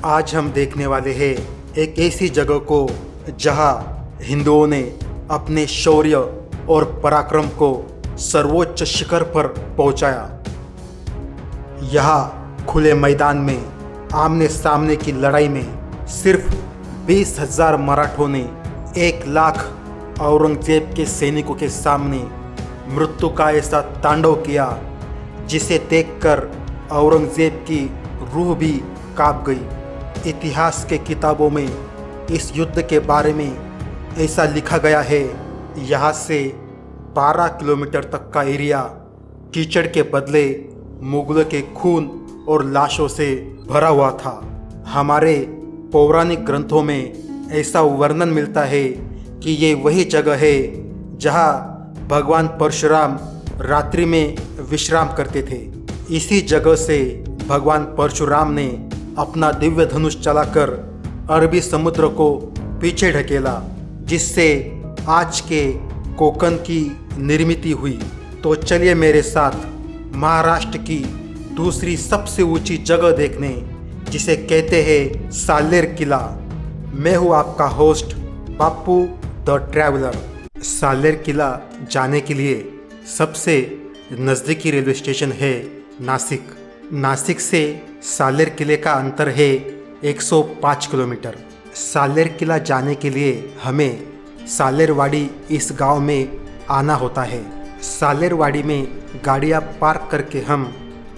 आज हम देखने वाले हैं एक ऐसी जगह को जहां हिंदुओं ने अपने शौर्य और पराक्रम को सर्वोच्च शिखर पर पहुंचाया। यहाँ खुले मैदान में आमने सामने की लड़ाई में सिर्फ 20,000 मराठों ने 1 लाख औरंगजेब के सैनिकों के सामने मृत्यु का ऐसा तांडव किया जिसे देखकर औरंगजेब की रूह भी कांप गई। इतिहास के किताबों में इस युद्ध के बारे में ऐसा लिखा गया है, यहाँ से 12 किलोमीटर तक का एरिया कीचड़ के बदले मुगलों के खून और लाशों से भरा हुआ था। हमारे पौराणिक ग्रंथों में ऐसा वर्णन मिलता है कि ये वही जगह है जहाँ भगवान परशुराम रात्रि में विश्राम करते थे। इसी जगह से भगवान परशुराम ने अपना दिव्य धनुष चलाकर अरबी समुद्र को पीछे ढकेला, जिससे आज के कोकण की निर्मित हुई। तो चलिए मेरे साथ महाराष्ट्र की दूसरी सबसे ऊंची जगह देखने, जिसे कहते हैं सालेर किला। मैं हूँ आपका होस्ट बापू द ट्रैवलर। सालेर किला जाने के लिए सबसे नज़दीकी रेलवे स्टेशन है नासिक। नासिक से सालेर किले का अंतर है 105 किलोमीटर। सालेर किला जाने के लिए हमें सालेरवाड़ी इस गांव में आना होता है। सालेरवाड़ी में गाड़ियां पार्क करके हम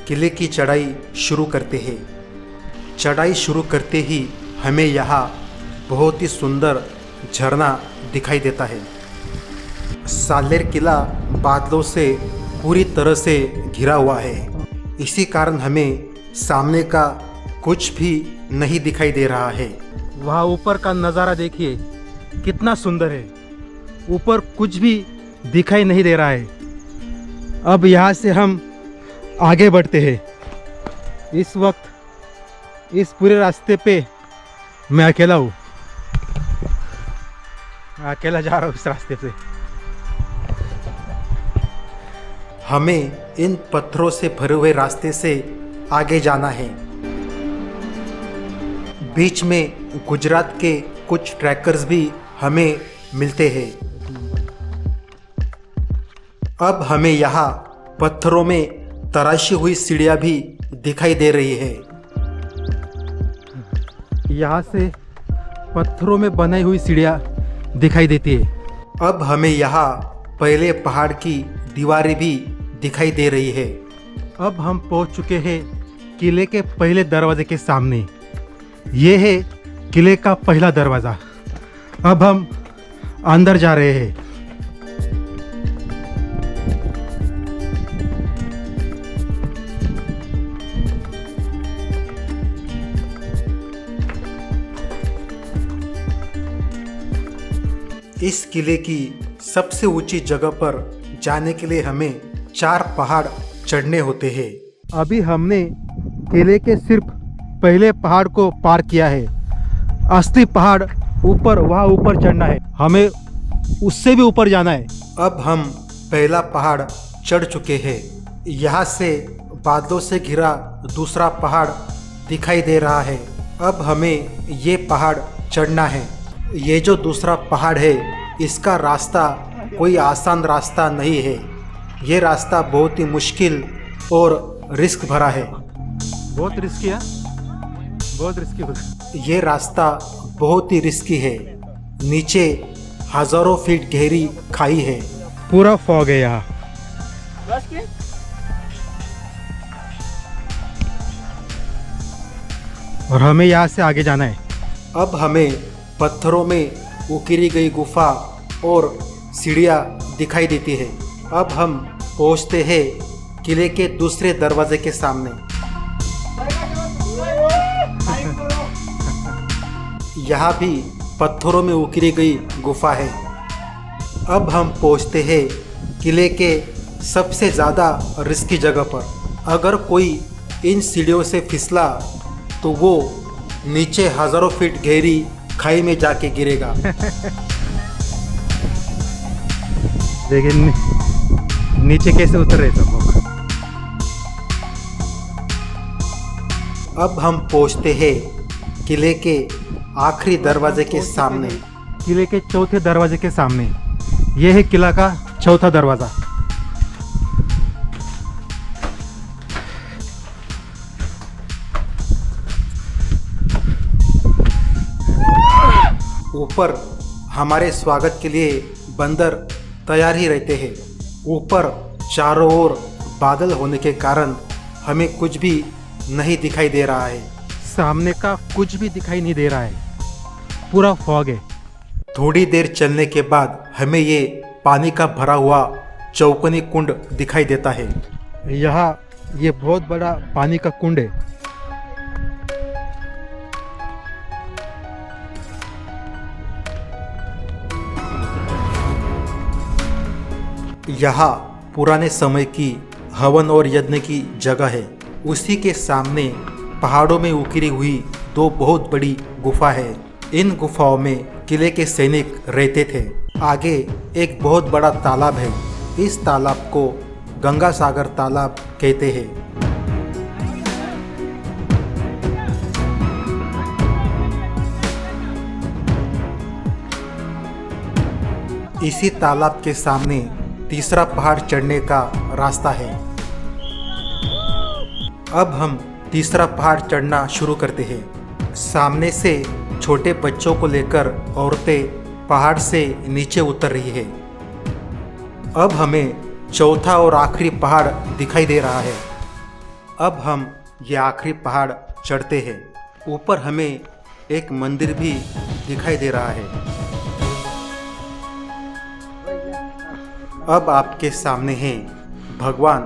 किले की चढ़ाई शुरू करते हैं। चढ़ाई शुरू करते ही हमें यहाँ बहुत ही सुंदर झरना दिखाई देता है। सालेर किला बादलों से पूरी तरह से घिरा हुआ है, इसी कारण हमें सामने का कुछ भी नहीं दिखाई दे रहा है। वहाँ ऊपर का नज़ारा देखिए कितना सुंदर है। ऊपर कुछ भी दिखाई नहीं दे रहा है। अब यहाँ से हम आगे बढ़ते हैं। इस वक्त इस पूरे रास्ते पे मैं अकेला हूँ, अकेला जा रहा हूँ इस रास्ते पे। हमें इन पत्थरों से भरे हुए रास्ते से आगे जाना है। बीच में गुजरात के कुछ ट्रैकर्स भी हमें मिलते हैं। अब हमें यहाँ पत्थरों में तराशी हुई सीढ़ियाँ भी दिखाई दे रही है। यहाँ से पत्थरों में बनाई हुई सीढ़ियाँ दिखाई देती है। अब हमें यहाँ पहले पहाड़ की दीवारें भी दिखाई दे रही है। अब हम पहुँच चुके हैं किले के पहले दरवाजे के सामने। ये है किले का पहला दरवाज़ा। अब हम अंदर जा रहे हैं। इस किले की सबसे ऊंची जगह पर जाने के लिए हमें 4 पहाड़ चढ़ने होते हैं। अभी हमने किले के सिर्फ पहले पहाड़ को पार किया है। असली पहाड़ ऊपर, वहाँ ऊपर चढ़ना है, हमें उससे भी ऊपर जाना है। अब हम पहला पहाड़ चढ़ चुके हैं। यहाँ से बादलों से घिरा दूसरा पहाड़ दिखाई दे रहा है। अब हमें ये पहाड़ चढ़ना है। ये जो दूसरा पहाड़ है, इसका रास्ता कोई आसान रास्ता नहीं है। ये रास्ता बहुत ही मुश्किल और रिस्क भरा है। बहुत रिस्की है, बहुत रिस्की होता है। ये रास्ता बहुत ही रिस्की है। नीचे हजारों फीट गहरी खाई है। पूरा फॉग है यहाँ। और हमें यहाँ से आगे जाना है। अब हमें पत्थरों में उकेरी गई गुफा और सीढ़ियाँ दिखाई देती है। अब हम पहुँचते हैं किले के दूसरे दरवाजे के सामने। यहाँ भी पत्थरों में उकेरी गई गुफा है। अब हम पहुँचते हैं किले के सबसे ज़्यादा रिस्की जगह पर। अगर कोई इन सीढ़ियों से फिसला तो वो नीचे हजारों फीट गहरी खाई में जाके गिरेगा। लेकिन नीचे कैसे उतर रहे सब लोग। अब हम पहुँचते हैं किले के आखिरी दरवाजे के सामने। किले के चौथे दरवाजे के सामने। यह है किला का चौथा दरवाजा। ऊपर हमारे स्वागत के लिए बंदर तैयार ही रहते हैं। ऊपर चारों ओर बादल होने के कारण हमें कुछ भी नहीं दिखाई दे रहा है। सामने का कुछ भी दिखाई नहीं दे रहा है, पूरा फॉग है। थोड़ी देर चलने के बाद हमें ये पानी का भरा हुआ चौकोनी कुंड दिखाई देता है। यहाँ ये बहुत बड़ा पानी का कुंड है। यहाँ पुराने समय की हवन और यज्ञ की जगह है। उसी के सामने पहाड़ों में उकरी हुई दो बहुत बड़ी गुफा है। इन गुफाओं में किले के सैनिक रहते थे। आगे एक बहुत बड़ा तालाब है। इस तालाब को गंगा सागर तालाब कहते हैं। इसी तालाब के सामने तीसरा पहाड़ चढ़ने का रास्ता है। अब हम तीसरा पहाड़ चढ़ना शुरू करते हैं। सामने से छोटे बच्चों को लेकर औरतें पहाड़ से नीचे उतर रही है। अब हमें चौथा और आखिरी पहाड़ दिखाई दे रहा है। अब हम ये आखिरी पहाड़ चढ़ते हैं। ऊपर हमें एक मंदिर भी दिखाई दे रहा है। अब आपके सामने है भगवान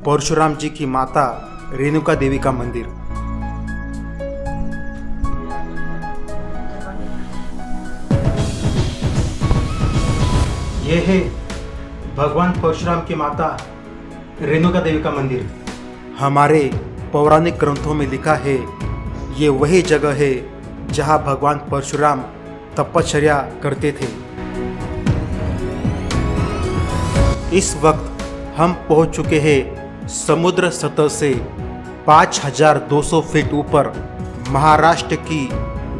परशुराम जी की माता रेणुका देवी का मंदिर। यह है भगवान परशुराम की माता रेणुका देवी का मंदिर। हमारे पौराणिक ग्रंथों में लिखा है ये वही जगह है जहां भगवान परशुराम तपश्चर्या करते थे। इस वक्त हम पहुंच चुके हैं समुद्र सतह से 5200 फीट ऊपर, महाराष्ट्र की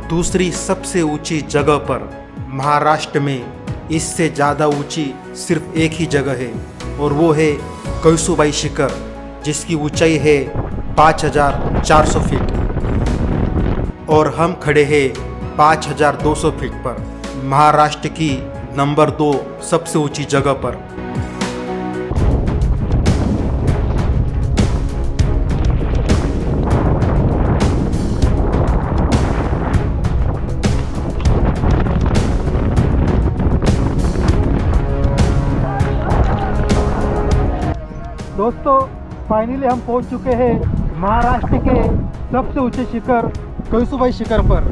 दूसरी सबसे ऊंची जगह पर। महाराष्ट्र में इससे ज़्यादा ऊंची सिर्फ एक ही जगह है और वो है कळसूबाई शिखर, जिसकी ऊंचाई है 5400 फीट और हम खड़े हैं 5200 फीट पर, महाराष्ट्र की नंबर 2 सबसे ऊंची जगह पर। दोस्तों, फाइनली हम पहुंच चुके हैं महाराष्ट्र के सबसे ऊंचे शिखर कळसूबाई शिखर पर।